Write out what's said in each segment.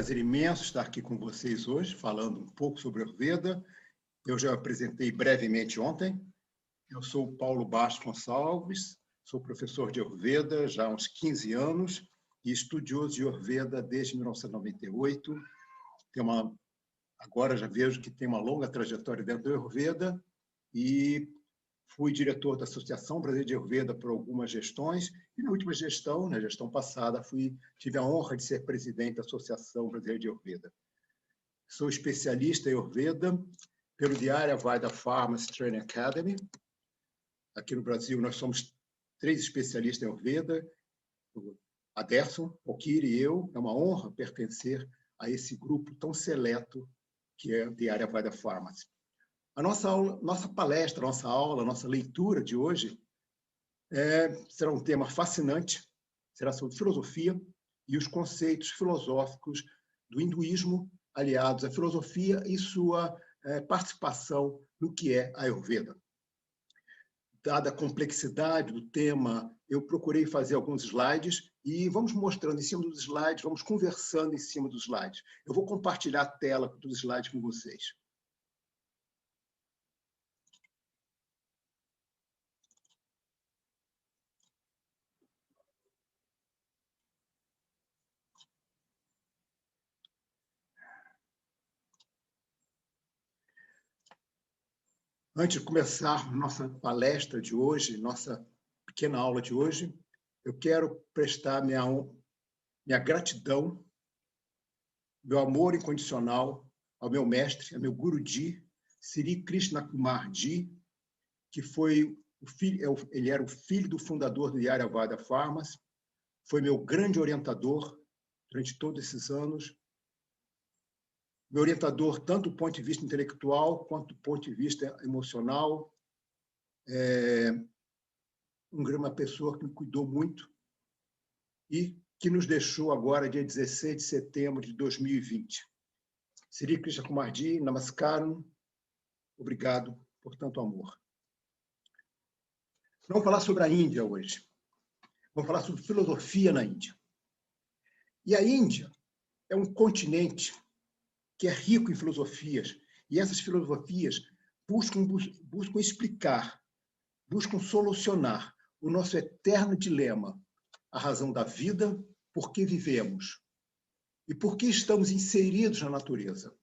prazer imenso estar aqui com vocês hoje, falando um pouco sobre Ayurveda. Eu já apresentei brevemente ontem. Eu sou o Paulo Bastos Gonçalves, sou professor de Ayurveda já há uns 15 anos e estudioso de Ayurveda desde 1998. Agora já vejo que tem uma longa trajetória dentro do Ayurveda e fui diretor da Associação Brasileira de Ayurveda por algumas gestões e na última gestão, na gestão passada, tive a honra de ser presidente da Associação Brasileira de Ayurveda. Sou especialista em Ayurveda pelo Diário Vaida Pharmacy Training Academy. Aqui no Brasil, nós somos 3 especialistas em Ayurveda, Aderson, Okiri e eu. É uma honra pertencer a esse grupo tão seleto que é o Diário Vaida Pharmacy. A nossa palestra, nossa aula, nossa leitura de hoje será um tema fascinante, será sobre filosofia e os conceitos filosóficos do hinduísmo aliados à filosofia e sua participação no que é a Ayurveda. Dada a complexidade do tema, eu procurei fazer alguns slides e vamos mostrando em cima dos slides, vamos conversando em cima dos slides. Eu vou compartilhar a tela dos slides com vocês. Antes de começar nossa palestra de hoje, nossa pequena aula de hoje, eu quero prestar minha gratidão, meu amor incondicional ao meu mestre, ao meu Guruji, Sri Krishna Kumar Ji, que foi ele era o filho do fundador do Diário Vaida Pharmacy, foi meu grande orientador durante todos esses anos, meu orientador tanto do ponto de vista intelectual quanto do ponto de vista emocional, uma pessoa que me cuidou muito e que nos deixou agora, dia 16 de setembro de 2020. Sri Krishna Kumar Ji, Namaskaram, obrigado por tanto amor. Vamos falar sobre a Índia hoje. Vamos falar sobre filosofia na Índia. E a Índia é um continente que é rico em filosofias, e essas filosofias buscam explicar, buscam solucionar o nosso eterno dilema, a razão da vida, por que vivemos e por que estamos inseridos na natureza.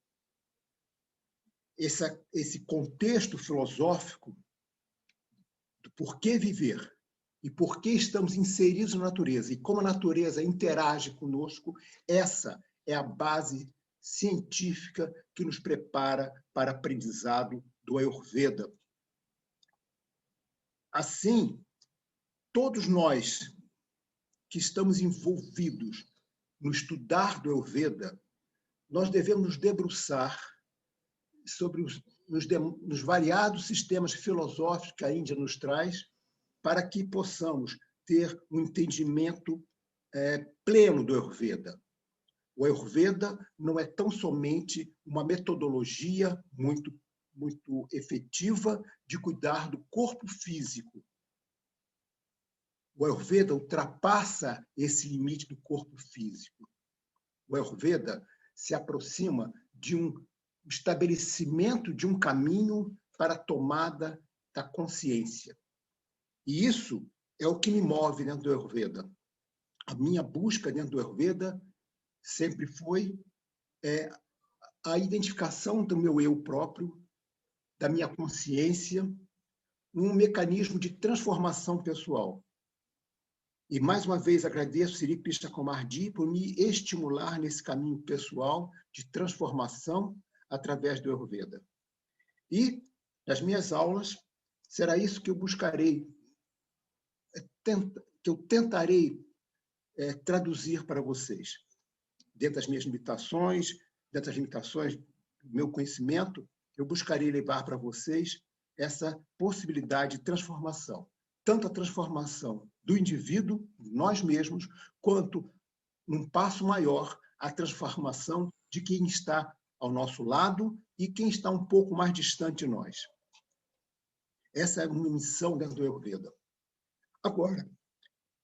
Esse contexto filosófico do por que viver e por que estamos inseridos na natureza e como a natureza interage conosco, essa é a base científica que nos prepara para aprendizado do Ayurveda. Assim, todos nós que estamos envolvidos no estudar do Ayurveda, nós devemos nos debruçar sobre nos variados sistemas filosóficos que a Índia nos traz para que possamos ter um entendimento pleno do Ayurveda. O Ayurveda não é tão somente uma metodologia muito efetiva de cuidar do corpo físico. O Ayurveda ultrapassa esse limite do corpo físico. O Ayurveda se aproxima de um estabelecimento de um caminho para a tomada da consciência. E isso é o que me move dentro do Ayurveda. A minha busca dentro do Ayurveda sempre foi a identificação do meu eu próprio, da minha consciência, um mecanismo de transformação pessoal. E, mais uma vez, agradeço Sri Krishna Kumar Ji por me estimular nesse caminho pessoal de transformação através do Ayurveda. E, nas minhas aulas, será isso que eu buscarei, que eu tentarei traduzir para vocês. Dentro das minhas limitações, dentro das limitações do meu conhecimento, eu buscarei levar para vocês essa possibilidade de transformação. Tanto a transformação do indivíduo, nós mesmos, quanto, num passo maior, a transformação de quem está ao nosso lado e quem está um pouco mais distante de nós. Essa é uma missão dentro do Ayurveda. Agora,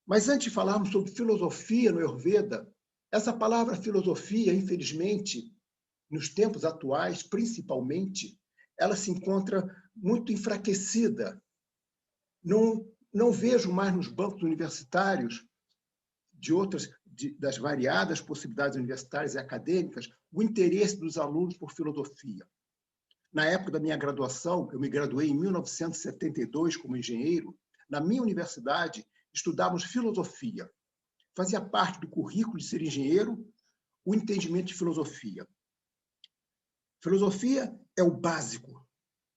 mas antes de falarmos sobre filosofia no Ayurveda, Essa palavra filosofia, infelizmente, nos tempos atuais, principalmente, ela se encontra muito enfraquecida. Não vejo mais nos bancos universitários das variadas possibilidades universitárias e acadêmicas o interesse dos alunos por filosofia. Na época da minha graduação, eu me graduei em 1972 como engenheiro, na minha universidade estudávamos filosofia. Fazia parte do currículo de ser engenheiro o entendimento de filosofia. Filosofia é o básico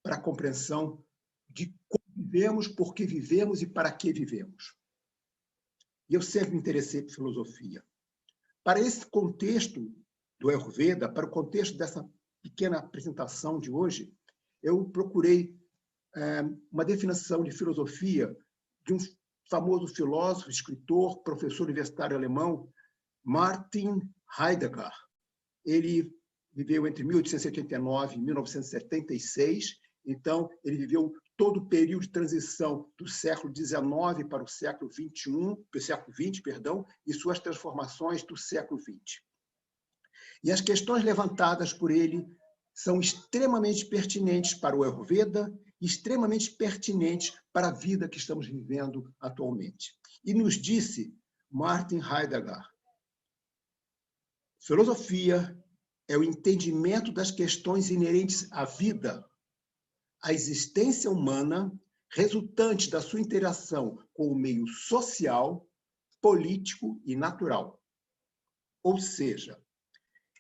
para a compreensão de como vivemos, por que vivemos e para que vivemos. E eu sempre me interessei por filosofia. Para esse contexto do Ayurveda, para o contexto dessa pequena apresentação de hoje, eu procurei uma definição de filosofia de um famoso filósofo, escritor, professor universitário alemão, Martin Heidegger. Ele viveu entre 1889 e 1976, então ele viveu todo o período de transição do século XIX para o século XX, e suas transformações do século XX. E as questões levantadas por ele são extremamente pertinentes para o Ayurveda e extremamente pertinentes para a vida que estamos vivendo atualmente. E nos disse Martin Heidegger: filosofia é o entendimento das questões inerentes à vida, à existência humana, resultante da sua interação com o meio social, político e natural. Ou seja,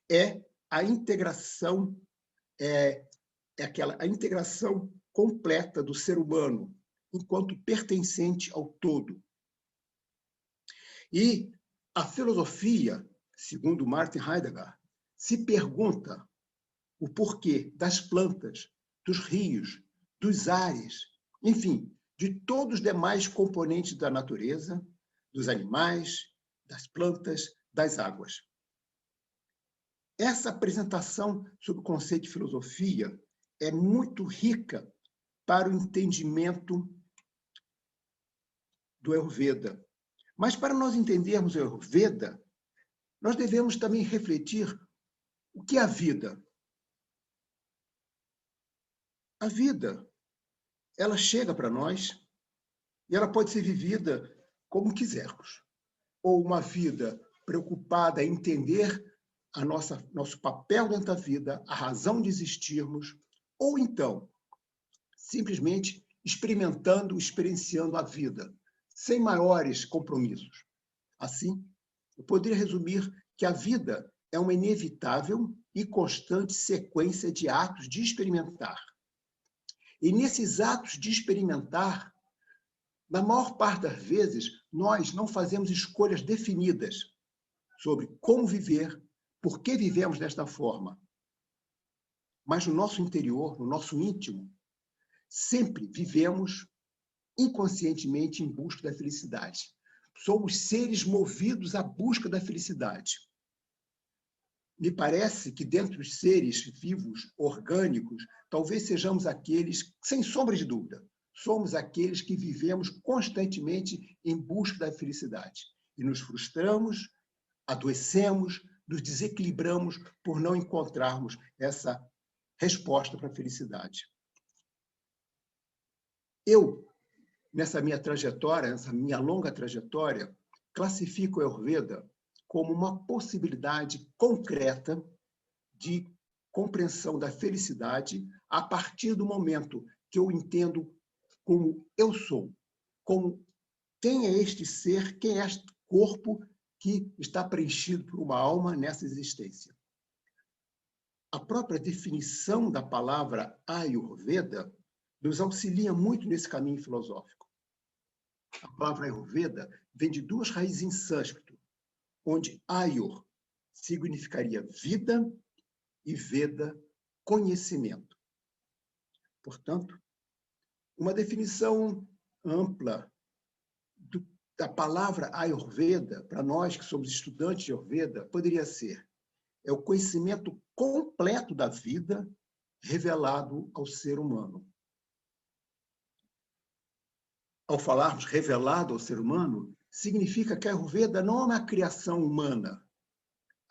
é a integração, a integração completa do ser humano enquanto pertencente ao todo. E a filosofia, segundo Martin Heidegger, se pergunta o porquê das plantas, dos rios, dos ares, enfim, de todos os demais componentes da natureza, dos animais, das plantas, das águas. Essa apresentação sobre o conceito de filosofia é muito rica para o entendimento do Ayurveda. Mas para nós entendermos o Ayurveda, nós devemos também refletir o que é a vida. A vida, ela chega para nós e ela pode ser vivida como quisermos. Ou uma vida preocupada em entender nosso papel dentro da vida, a razão de existirmos, ou então, simplesmente experienciando a vida, sem maiores compromissos. Assim, eu poderia resumir que a vida é uma inevitável e constante sequência de atos de experimentar. E nesses atos de experimentar, na maior parte das vezes, nós não fazemos escolhas definidas sobre como viver, por que vivemos desta forma. Mas no nosso interior, no nosso íntimo, sempre vivemos inconscientemente em busca da felicidade. Somos seres movidos à busca da felicidade. Me parece que dentre os seres vivos, orgânicos, talvez sejamos aqueles, sem sombra de dúvida, somos aqueles que vivemos constantemente em busca da felicidade. E nos frustramos, adoecemos, nos desequilibramos por não encontrarmos essa resposta para a felicidade. Eu, nessa minha trajetória, nessa minha longa trajetória, classifico o Ayurveda como uma possibilidade concreta de compreensão da felicidade a partir do momento que eu entendo como eu sou, como quem é este ser, quem é este corpo que está preenchido por uma alma nessa existência. A própria definição da palavra Ayurveda nos auxilia muito nesse caminho filosófico. A palavra Ayurveda vem de duas raízes em sânscrito, onde Ayur significaria vida e Veda, conhecimento. Portanto, uma definição ampla da palavra Ayurveda, para nós que somos estudantes de Ayurveda, poderia ser: é o conhecimento completo da vida revelado ao ser humano. Ao falarmos revelado ao ser humano, significa que a Ayurveda não é uma criação humana,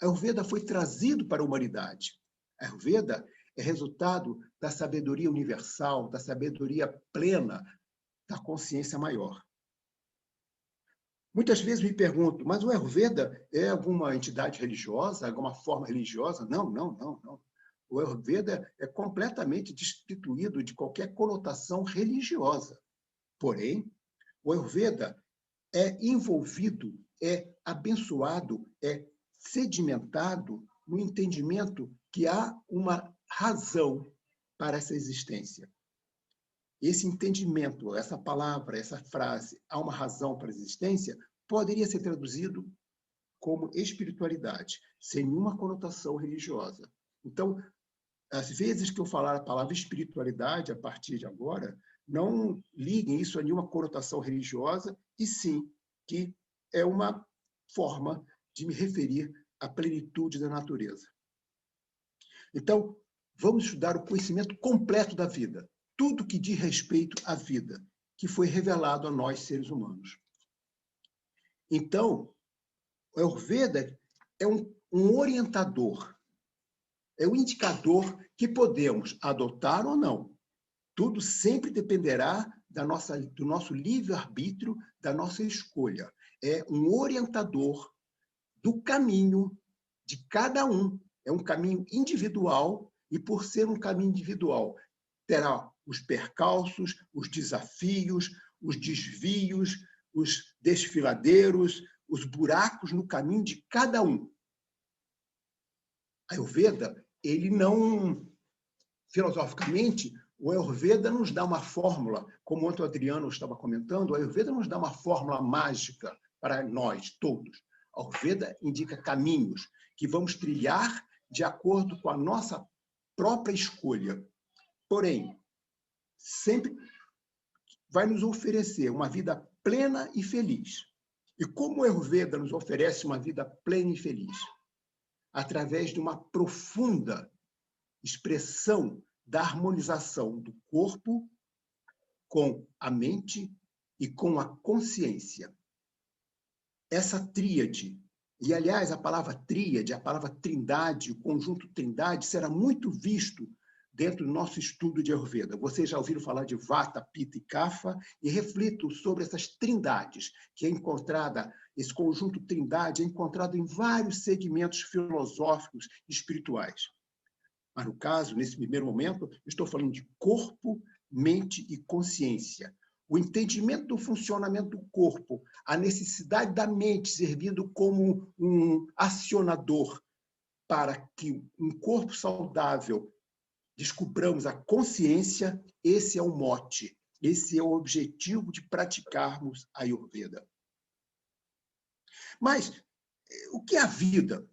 A Ayurveda foi trazido para a humanidade. A Ayurveda é resultado da sabedoria universal, da sabedoria plena, da consciência maior. Muitas vezes me pergunto, mas o Ayurveda é alguma entidade religiosa, alguma forma religiosa? Não, não, não, não. O Ayurveda é completamente destituído de qualquer conotação religiosa. Porém, o Ayurveda é envolvido, é abençoado, é sedimentado no entendimento que há uma razão para essa existência. Esse entendimento, essa palavra, essa frase, há uma razão para a existência, poderia ser traduzido como espiritualidade, sem nenhuma conotação religiosa. Então, às vezes que eu falar a palavra espiritualidade a partir de agora, não liguem isso a nenhuma conotação religiosa, e sim que é uma forma de me referir à plenitude da natureza. Então, vamos estudar o conhecimento completo da vida, tudo que diz respeito à vida, que foi revelado a nós, seres humanos. Então, o Ayurveda é um orientador, é um indicador que podemos adotar ou não. Tudo sempre dependerá do nosso livre-arbítrio, da nossa escolha. É um orientador do caminho de cada um. É um caminho individual, e por ser um caminho individual, terá os percalços, os desafios, os desvios, os desfiladeiros, os buracos no caminho de cada um. A Ayurveda, ele não, filosoficamente, o Ayurveda nos dá uma fórmula, como ontem o Adriano estava comentando, o Ayurveda nos dá uma fórmula mágica para nós todos. A Ayurveda indica caminhos que vamos trilhar de acordo com a nossa própria escolha. Porém, sempre vai nos oferecer uma vida plena e feliz. E como o Ayurveda nos oferece uma vida plena e feliz? Através de uma profunda expressão da harmonização do corpo com a mente e com a consciência. Essa tríade, e aliás a palavra tríade, a palavra trindade, o conjunto trindade, será muito visto dentro do nosso estudo de Ayurveda. Vocês já ouviram falar de Vata, Pitta e Kapha, e reflito sobre essas trindades, que é encontrada, esse conjunto trindade é encontrado em vários segmentos filosóficos e espirituais. Mas, no caso, nesse primeiro momento, estou falando de corpo, mente e consciência. O entendimento do funcionamento do corpo, a necessidade da mente servindo como um acionador para que um corpo saudável descubramos a consciência, esse é o mote, esse é o objetivo de praticarmos a Ayurveda. Mas o que é a vida?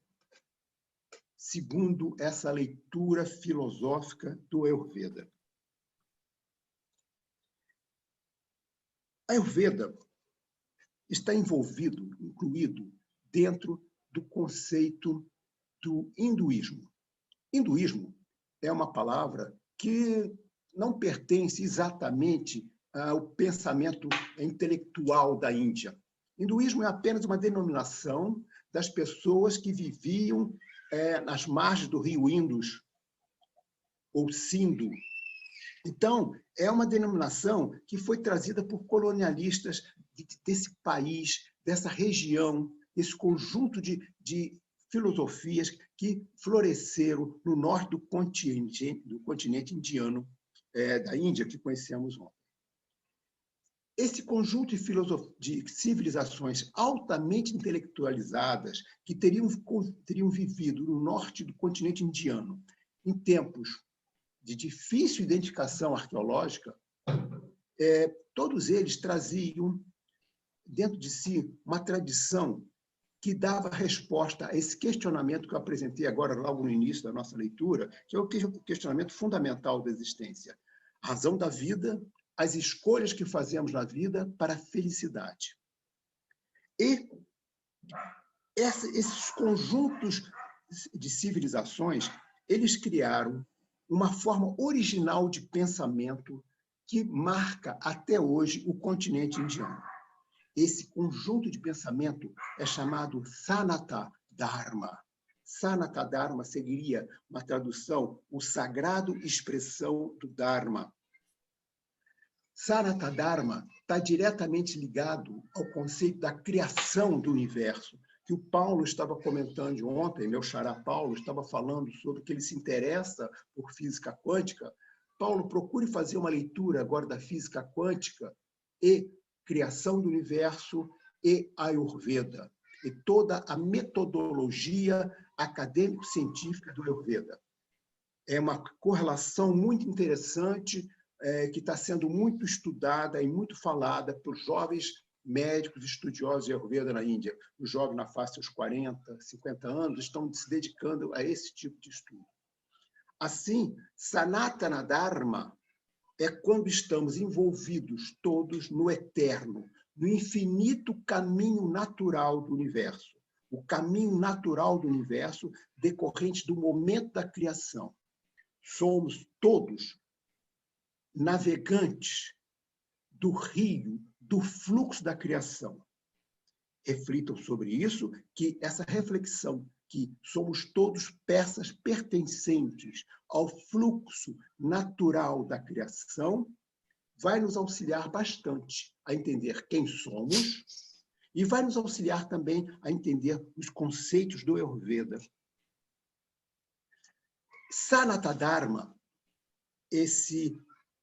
Segundo essa leitura filosófica do Ayurveda. A Ayurveda está incluído dentro do conceito do hinduísmo. Hinduísmo é uma palavra que não pertence exatamente ao pensamento intelectual da Índia. Hinduísmo é apenas uma denominação das pessoas que viviam nas margens do rio Indus, ou Sindhu. Então, é uma denominação que foi trazida por colonialistas desse país, dessa região, esse conjunto de filosofias que floresceram no norte do continente indiano, da Índia, que conhecemos ontem. Esse conjunto de civilizações altamente intelectualizadas que teriam vivido no norte do continente indiano em tempos de difícil identificação arqueológica, todos eles traziam dentro de si uma tradição que dava resposta a esse questionamento que eu apresentei agora, logo no início da nossa leitura, que é o questionamento fundamental da existência. A razão da vida, as escolhas que fazemos na vida para a felicidade. E esses conjuntos de civilizações, eles criaram uma forma original de pensamento que marca até hoje o continente indiano. Esse conjunto de pensamento é chamado Sanatana Dharma. Sanata Dharma seria uma tradução, o sagrado expressão do Dharma. Sanata Dharma está diretamente ligado ao conceito da criação do universo, que o Paulo estava comentando ontem, meu xará Paulo estava falando sobre que ele se interessa por física quântica. Paulo, procure fazer uma leitura agora da física quântica e criação do universo e Ayurveda, e toda a metodologia acadêmico-científica do Ayurveda. É uma correlação muito interessante, que está sendo muito estudada e muito falada por jovens médicos estudiosos de Ayurveda na Índia. Os jovens na faixa dos 40, 50 anos estão se dedicando a esse tipo de estudo. Assim, Sanatana Dharma é quando estamos envolvidos todos no eterno, no infinito caminho natural do universo. O caminho natural do universo decorrente do momento da criação. Somos todos navegantes do rio, do fluxo da criação. Reflitam sobre isso, que essa reflexão, que somos todos peças pertencentes ao fluxo natural da criação, vai nos auxiliar bastante a entender quem somos e vai nos auxiliar também a entender os conceitos do Ayurveda. Sanata Dharma,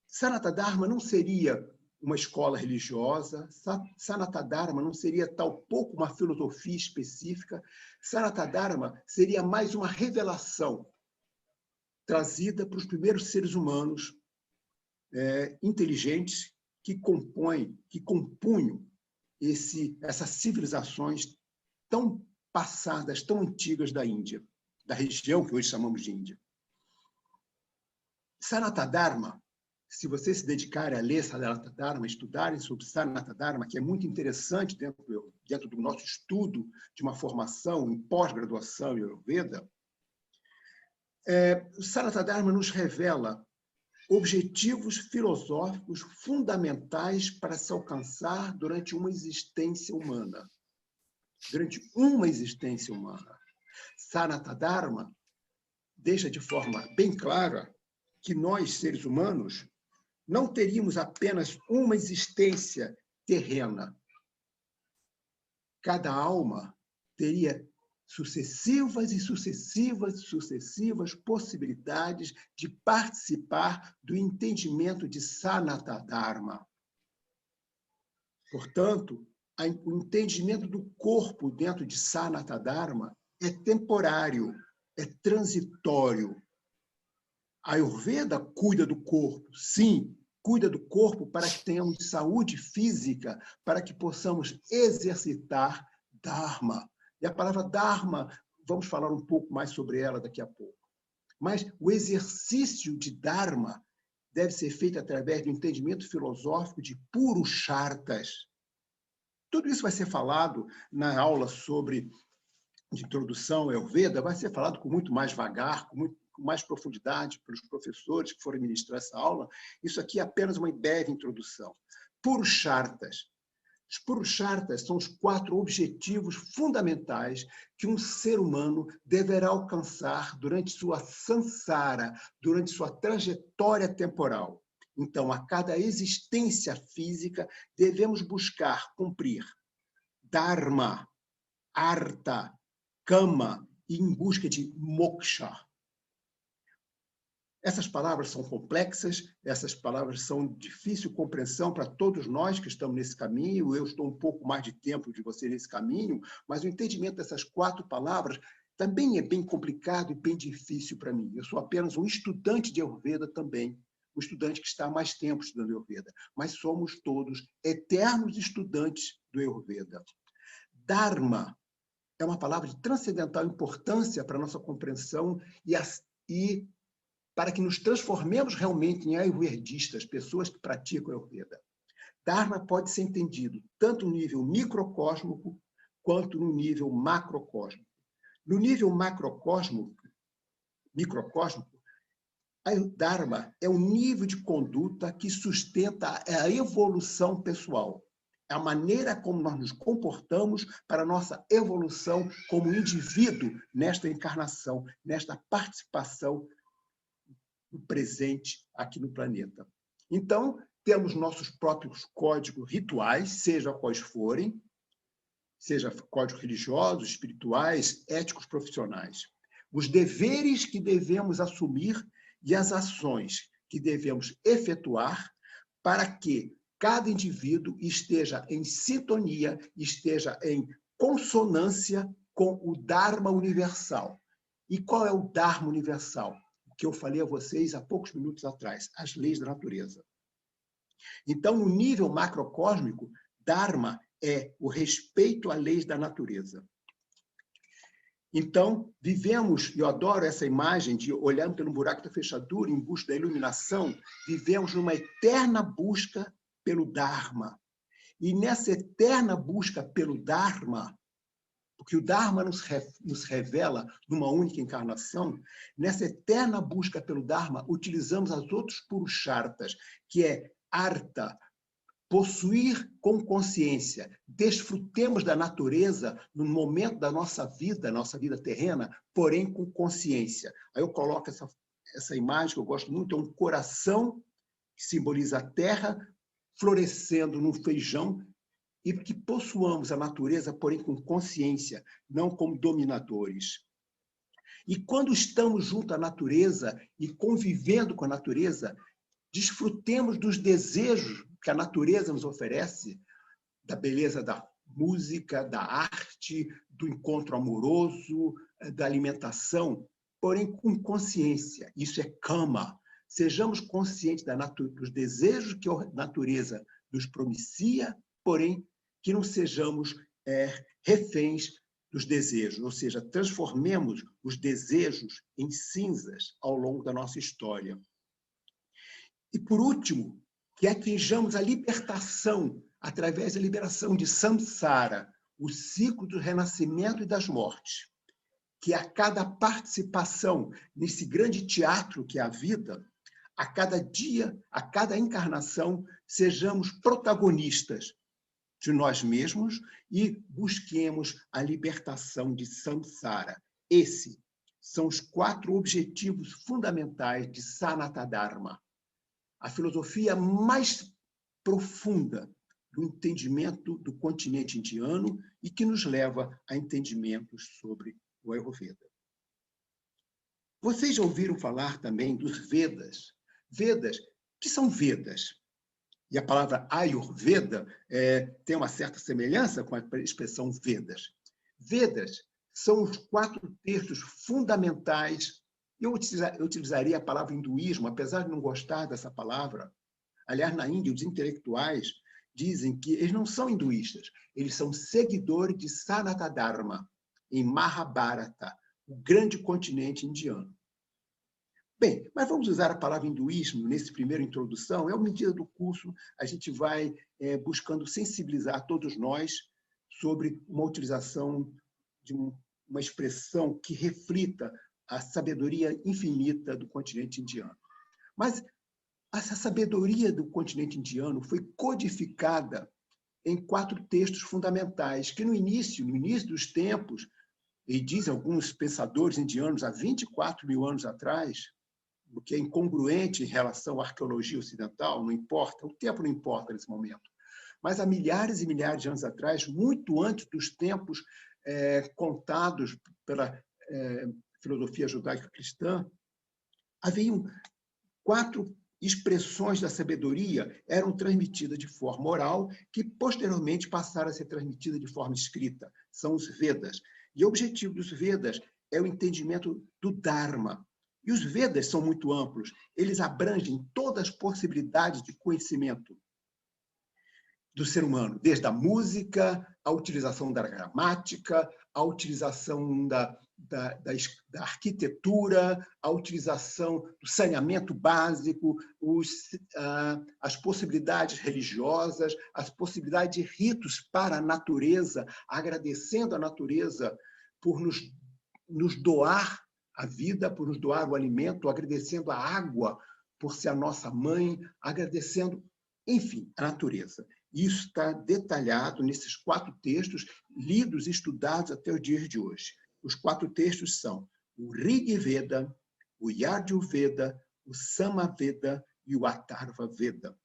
Sanata Dharma não seria uma escola religiosa, Sanata Dharma não seria tampouco uma filosofia específica, Sanata Dharma seria mais uma revelação trazida para os primeiros seres humanos inteligentes que compunham essas civilizações tão passadas, tão antigas da Índia, da região que hoje chamamos de Índia. Sanata Dharma, se vocês se dedicarem a ler Sanata Dharma, estudarem sobre Sanata Dharma, que é muito interessante dentro do nosso estudo de uma formação em pós-graduação em Ayurveda, o Sanata Dharma nos revela objetivos filosóficos fundamentais para se alcançar durante uma existência humana. Durante uma existência humana. Sanata Dharma deixa de forma bem clara que nós, seres humanos, não teríamos apenas uma existência terrena. Cada alma teria sucessivas e sucessivas possibilidades de participar do entendimento de Sanata Dharma. Portanto, o entendimento do corpo dentro de Sanata Dharma é temporário, é transitório. A Ayurveda cuida do corpo, sim, cuida do corpo para que tenhamos saúde física, para que possamos exercitar Dharma. E a palavra Dharma, vamos falar um pouco mais sobre ela daqui a pouco. Mas o exercício de Dharma deve ser feito através do entendimento filosófico de Purusharthas. Tudo isso vai ser falado na aula de introdução ao Ayurveda, vai ser falado com muito mais vagar, com mais profundidade pelos professores que forem ministrar essa aula. Isso aqui é apenas uma breve introdução. Purusharthas. Os Purusharthas são os 4 objetivos fundamentais que um ser humano deverá alcançar durante sua samsara, durante sua trajetória temporal. Então, a cada existência física, devemos buscar cumprir Dharma, Artha, Kama e em busca de Moksha. Essas palavras são complexas, essas palavras são de difícil compreensão para todos nós que estamos nesse caminho. Eu estou um pouco mais de tempo de você nesse caminho, mas o entendimento dessas 4 palavras também é bem complicado e bem difícil para mim. Eu sou apenas um estudante de Ayurveda também, um estudante que está há mais tempo estudando Ayurveda, mas somos todos eternos estudantes do Ayurveda. Dharma é uma palavra de transcendental importância para a nossa compreensão e para que nos transformemos realmente em ayurvedistas, pessoas que praticam Ayurveda. Dharma pode ser entendido tanto no nível microcósmico quanto no nível macrocósmico. No nível microcósmico, Dharma é um nível de conduta que sustenta a evolução pessoal. É a maneira como nós nos comportamos para a nossa evolução como indivíduo nesta encarnação, nesta participação do presente aqui no planeta. Então, temos nossos próprios códigos rituais, seja quais forem, seja códigos religiosos, espirituais, éticos, profissionais. Os deveres que devemos assumir e as ações que devemos efetuar para que cada indivíduo esteja em sintonia, esteja em consonância com o Dharma universal. E qual é o Dharma universal? O que eu falei a vocês há poucos minutos atrás, as leis da natureza. Então, no nível macrocósmico, Dharma é o respeito às leis da natureza. Então, vivemos, e eu adoro essa imagem de olhando pelo buraco da fechadura em busca da iluminação, vivemos numa eterna busca pelo Dharma. E nessa eterna busca pelo Dharma, porque o Dharma nos revela numa única encarnação, nessa eterna busca pelo Dharma, utilizamos as outros purusharthas, que é Artha, possuir com consciência, desfrutemos da natureza no momento da nossa vida terrena, porém com consciência. Aí eu coloco essa imagem que eu gosto muito, é um coração que simboliza a terra florescendo no feijão e que possuamos a natureza, porém com consciência, não como dominadores. E quando estamos junto à natureza e convivendo com a natureza, desfrutemos dos desejos que a natureza nos oferece, da beleza da música, da arte, do encontro amoroso, da alimentação, porém com consciência. Isso é kama. Sejamos conscientes dos desejos que a natureza nos propicia, porém que não sejamos reféns dos desejos, ou seja, transformemos os desejos em cinzas ao longo da nossa história. E, por último, que atinjamos a libertação através da liberação de samsara, o ciclo do renascimento e das mortes. Que a cada participação nesse grande teatro que é a vida, a cada dia, a cada encarnação, sejamos protagonistas de nós mesmos e busquemos a libertação de samsara. Esses são os 4 objetivos fundamentais de Sanatana Dharma. A filosofia mais profunda do entendimento do continente indiano e que nos leva a entendimentos sobre o Ayurveda. Vocês já ouviram falar também dos Vedas? Vedas, que são Vedas? E a palavra Ayurveda tem uma certa semelhança com a expressão Vedas. Vedas são os 4 textos fundamentais. Eu utilizaria a palavra hinduísmo, apesar de não gostar dessa palavra. Aliás, na Índia, os intelectuais dizem que eles não são hinduístas, eles são seguidores de Sanatana Dharma, em Mahabharata, o grande continente indiano. Bem, mas vamos usar a palavra hinduísmo nesse primeiro introdução. É uma medida do curso, a gente vai buscando sensibilizar todos nós sobre uma utilização de uma expressão que reflita a sabedoria infinita do continente indiano. Mas essa sabedoria do continente indiano foi codificada em 4 textos fundamentais, que no início dos tempos, e dizem alguns pensadores indianos há 24 mil anos atrás, o que é incongruente em relação à arqueologia ocidental, não importa, o tempo não importa nesse momento. Mas há milhares e milhares de anos atrás, muito antes dos tempos contados pela filosofia judaico-cristã, haviam 4 expressões da sabedoria eram transmitidas de forma oral, que posteriormente passaram a ser transmitidas de forma escrita. São os Vedas. E o objetivo dos Vedas é o entendimento do Dharma. E os Vedas são muito amplos. Eles abrangem todas as possibilidades de conhecimento do ser humano, desde a música, a utilização da gramática, a utilização da arquitetura, a utilização do saneamento básico, as possibilidades religiosas, as possibilidades de ritos para a natureza, agradecendo a natureza por nos doar a vida, por nos doar o alimento, agradecendo a água por ser a nossa mãe, agradecendo, enfim, a natureza. Isso está detalhado nesses 4 textos, lidos e estudados até os dias de hoje. Os 4 textos são o Rig Veda, o Yajurveda, o Samaveda e o Atharva Veda.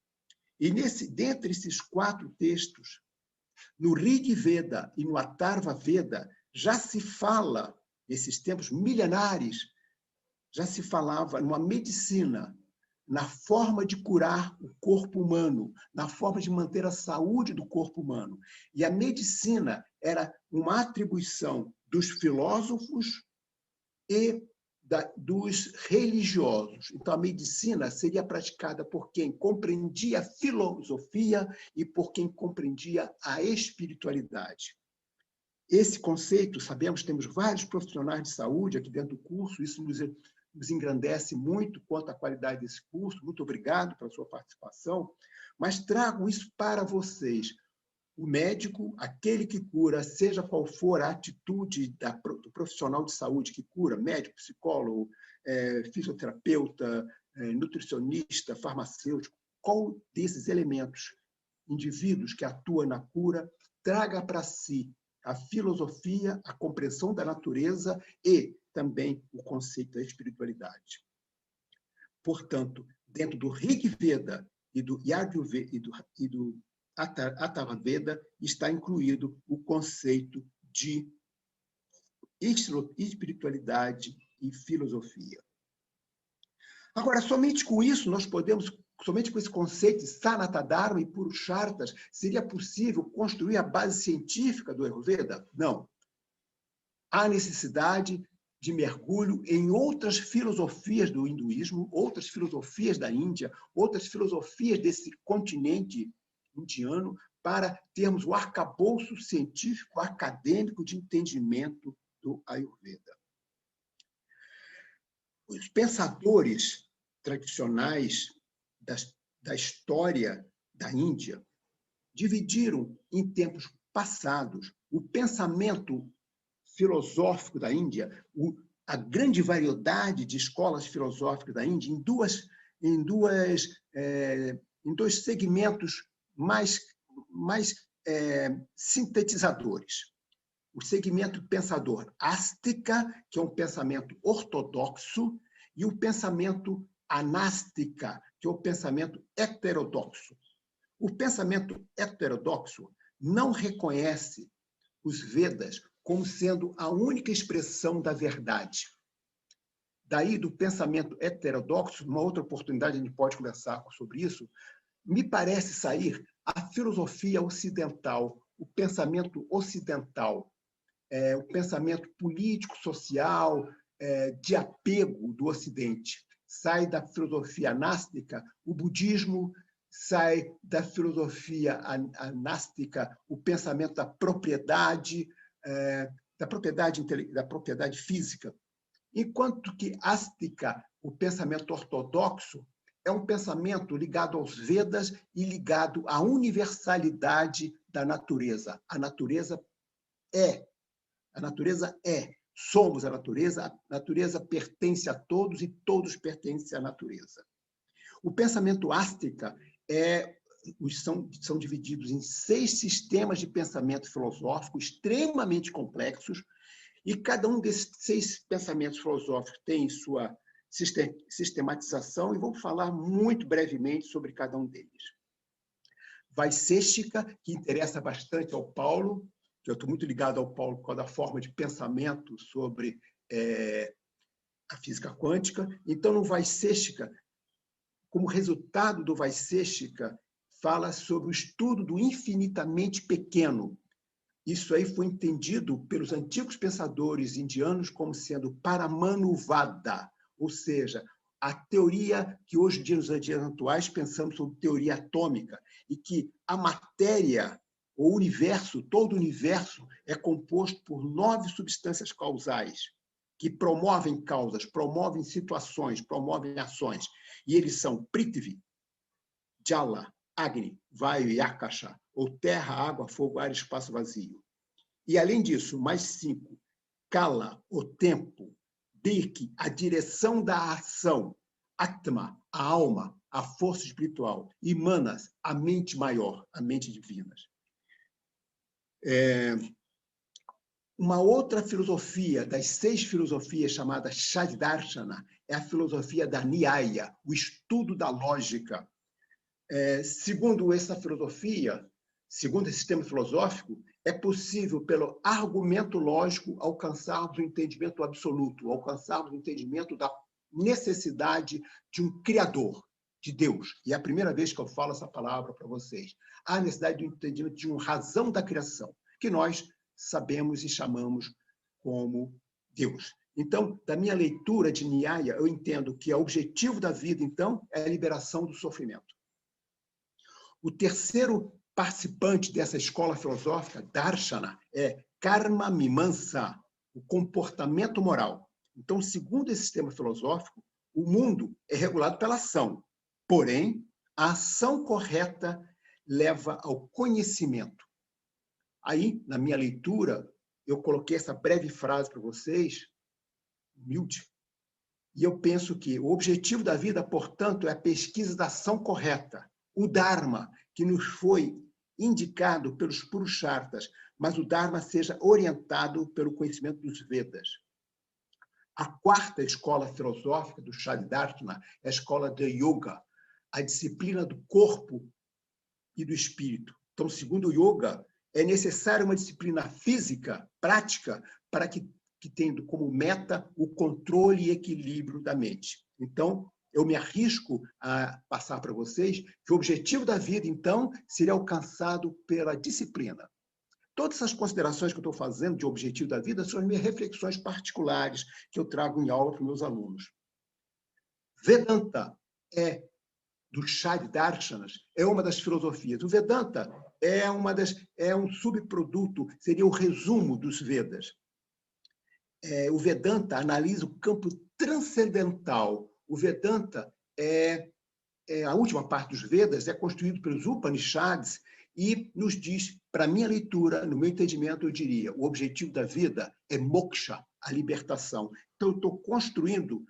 E dentre esses 4 textos, no Rig Veda e no Atharva Veda, já se fala, nesses tempos milenares, já se falava numa medicina, na forma de curar o corpo humano, na forma de manter a saúde do corpo humano. E a medicina era uma atribuição dos filósofos e dos religiosos. Então, a medicina seria praticada por quem compreendia a filosofia e por quem compreendia a espiritualidade. Esse conceito, sabemos, temos vários profissionais de saúde aqui dentro do curso, isso nos engrandece muito quanto à qualidade desse curso. Muito obrigado pela sua participação, mas trago isso para vocês. O médico, aquele que cura, seja qual for a atitude do profissional de saúde que cura, médico, psicólogo, fisioterapeuta, nutricionista, farmacêutico, qual desses elementos, indivíduos que atuam na cura, traga para si a filosofia, a compreensão da natureza e também o conceito da espiritualidade. Portanto, dentro do Rig Veda e do Yajurveda e do Atharva Veda está incluído o conceito de espiritualidade e filosofia. Agora, somente com isso nós podemos, somente com esse conceito de Sanatana Dharma e Purusharthas, seria possível construir a base científica do Ayurveda? Não. Há necessidade de mergulho em outras filosofias do hinduísmo, outras filosofias da Índia, outras filosofias desse continente indiano, para termos o arcabouço científico, acadêmico de entendimento do Ayurveda. Os pensadores tradicionais da história da Índia dividiram, em tempos passados, o pensamento filosófico da Índia, a grande variedade de escolas filosóficas da Índia, em dois segmentos mais sintetizadores. O segmento pensador ástica, que é um pensamento ortodoxo, e o pensamento anástica, que é o pensamento heterodoxo. O pensamento heterodoxo não reconhece os Vedas como sendo a única expressão da verdade. Daí, do pensamento heterodoxo, numa outra oportunidade a gente pode conversar sobre isso, me parece sair a filosofia ocidental, o pensamento ocidental, o pensamento político-social, de apego do Ocidente. Sai da filosofia anástica o budismo, sai da filosofia anástica o pensamento da propriedade física. Enquanto que ástica, o pensamento ortodoxo, é um pensamento ligado aos Vedas e ligado à universalidade da natureza. A natureza é. Somos a natureza pertence a todos e todos pertencem à natureza. O pensamento ástica são divididos em 6 sistemas de pensamento filosófico extremamente complexos, e cada um desses 6 pensamentos filosóficos tem sua sistematização, e vou falar muito brevemente sobre cada um deles. Vaiseshika, que interessa bastante ao Paulo, que eu estou muito ligado ao Paulo por causa da forma de pensamento sobre a física quântica. Então, no Vaiseshika, como resultado do Vaiseshika, fala sobre o estudo do infinitamente pequeno. Isso aí foi entendido pelos antigos pensadores indianos como sendo Paramanuvada, ou seja, a teoria que hoje em dia, nos dias atuais, pensamos sobre teoria atômica, e que a matéria, o universo, todo o universo, é composto por 9 substâncias causais, que promovem causas, promovem situações, promovem ações. E eles são Prithvi, Jala, Agni, Vayu e Akasha, ou terra, água, fogo, ar, espaço vazio. E, além disso, mais 5, Kala, o tempo, Dirk, a direção da ação, Atma, a alma, a força espiritual, e Manas, a mente maior, a mente divina. Uma outra filosofia, das 6 filosofias, chamada Shaidarshana, é a filosofia da Nyaya, o estudo da lógica. Segundo essa filosofia, segundo esse sistema filosófico, é possível, pelo argumento lógico, alcançarmos o entendimento absoluto, alcançarmos o entendimento da necessidade de um Criador, de Deus. E é a primeira vez que eu falo essa palavra para vocês. Há necessidade de um entendimento de uma razão da criação, que nós sabemos e chamamos como Deus. Então, da minha leitura de Nyaya, eu entendo que o objetivo da vida, então, é a liberação do sofrimento. O terceiro participante dessa escola filosófica, Darshana, é Karma Mimamsa, o comportamento moral. Então, segundo esse sistema filosófico, o mundo é regulado pela ação. Porém, a ação correta leva ao conhecimento. Aí, na minha leitura, eu coloquei essa breve frase para vocês, humilde, e eu penso que o objetivo da vida, portanto, é a pesquisa da ação correta, o Dharma, que nos foi indicado pelos Purusharthas, mas o Dharma seja orientado pelo conhecimento dos Vedas. A quarta escola filosófica do Shaidarshana é a escola de Yoga, a disciplina do corpo e do espírito. Então, segundo o Yoga, é necessária uma disciplina física, prática, para que tenha como meta o controle e equilíbrio da mente. Então, eu me arrisco a passar para vocês que o objetivo da vida, então, seria alcançado pela disciplina. Todas essas considerações que eu estou fazendo de objetivo da vida são as minhas reflexões particulares que eu trago em aula para os meus alunos. Vedanta dos Shaidarshanas, é uma das filosofias. O Vedanta é um subproduto, seria o resumo dos Vedas. O Vedanta analisa o campo transcendental. O Vedanta a última parte dos Vedas, é construído pelos Upanishads e nos diz, para minha leitura, no meu entendimento, eu diria, o objetivo da vida é moksha, a libertação. Então, eu estou construindo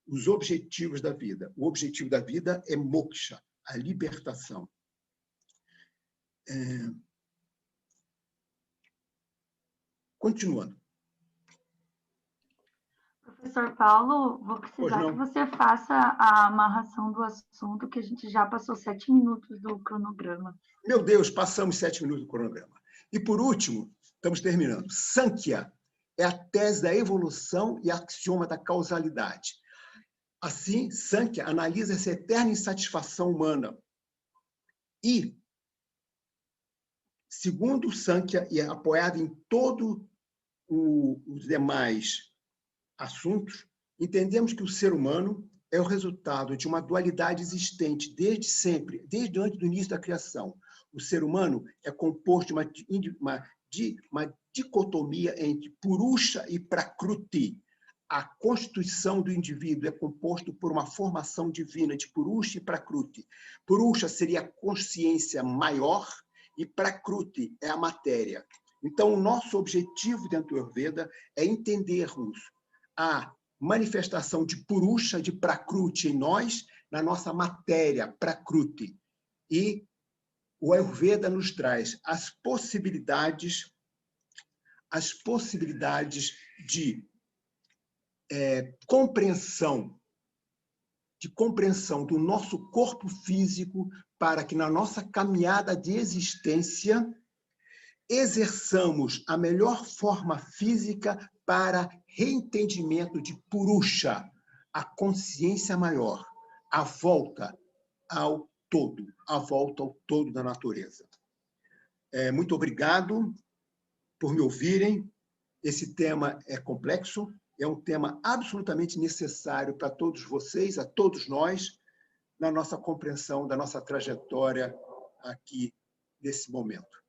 os objetivos da vida. O objetivo da vida é moksha, a libertação. Continuando. Professor Paulo, vou precisar que você faça a amarração do assunto, que a gente já passou 7 minutos do cronograma. Meu Deus, passamos 7 minutos do cronograma. E, por último, estamos terminando. Sankhya é a tese da evolução e axioma da causalidade. Assim, Sankhya analisa essa eterna insatisfação humana. E, segundo Sankhya, e apoiado em todos os demais assuntos, entendemos que o ser humano é o resultado de uma dualidade existente desde sempre, desde antes do início da criação. O ser humano é composto de uma dicotomia entre Purusha e Prakruti. A constituição do indivíduo é composto por uma formação divina de Purusha e Prakruti. Purusha seria a consciência maior e Prakruti é a matéria. Então, o nosso objetivo dentro do Ayurveda é entendermos a manifestação de Purusha, de Prakruti em nós, na nossa matéria, Prakruti. E o Ayurveda nos traz as possibilidades de compreensão do nosso corpo físico para que, na nossa caminhada de existência, exerçamos a melhor forma física para reentendimento de Purusha, a consciência maior, a volta ao todo da natureza. Muito obrigado por me ouvirem. Esse tema é complexo, é um tema absolutamente necessário para todos vocês, a todos nós, na nossa compreensão da nossa trajetória aqui nesse momento.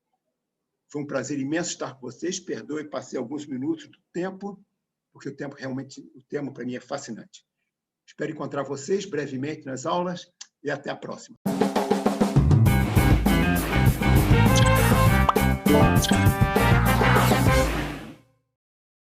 Foi um prazer imenso estar com vocês. Perdoe, passei alguns minutos do tempo, porque o tema para mim é fascinante. Espero encontrar vocês brevemente nas aulas e até a próxima.